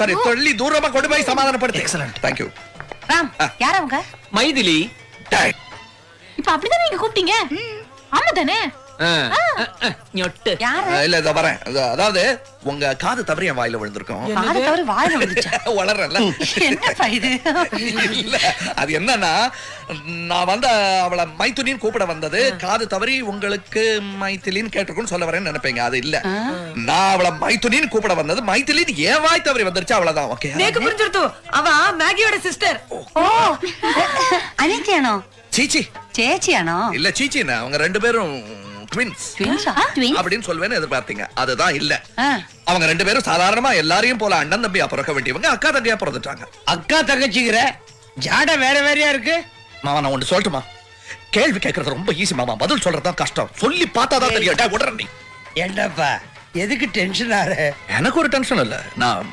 சரி தொல்லி தூரமா கொண்டு போய் சமாதானப்படுத்து. Excellent, thank you. ராம், யார் அவங்க? மைதிலி. இப்ப அப்படிதானே நீங்க கூப்பிட்டீங்க? ஆமா தானே? ஞொட்டு. யாரு? இல்ல இதோ வரேன். அதாவது உங்க காது தவறி என் வாயில விழுந்திருக்கும். காது தவறி வாயில விழுந்துச்சா? வளரல. என்னப்பா இது? இல்ல அது என்னன்னா, நான் வந்து அவளை மைத்துனின்னு கூப்பிட வந்தது, காது தவறி உங்களுக்கு மைத்திலின்னு கேட்டிருக்குன்னு சொல்ல வரேன்னு நினைப்பீங்க. அது இல்ல, நான் அவளை மைத்துனின்னு கூப்பிட வந்தது, மைத்திலின்னு ஏன் வாய் தவறி வந்துருச்சு, அவ்வளவுதான். ஓகே, நேக்கு புரிஞ்சிருத்து. அவ மேகியோட சிஸ்டர். ஓ, அனித்தியானோ? சீச்சி சேச்சியானோ? இல்ல சீச்சினா, அவங்க ரெண்டு பேரும் ட்வின்ஸ் அப்படின்னு சொல்வேன்னு எதிர்பார்த்தீங்க. அதுதான் இல்ல. அவங்க ரெண்டு பேரும் சாதாரணமா எல்லாரையும் போல அண்ணன் தம்பியா பிறக்க வேண்டியவங்க அக்கா தங்கையா பிறந்துட்டாங்க. அக்கா தங்கச்சிக்கிற ஜாட வேற வேறையா இருக்கு. மாமா நான் ஒன்று சொல்லட்டுமா? கேள்வி கேட்கறது ரொம்ப ஈஸி மாமா, பதில் சொல்றதுதான் கஷ்டம். சொல்லி பார்த்தாதான் தெரியும். உடனே நீ ஏண்டாப்பா எதுக்கு டென்ஷன் ஆற? எனக்கு ஒரு டென்ஷன் இல்ல, நான்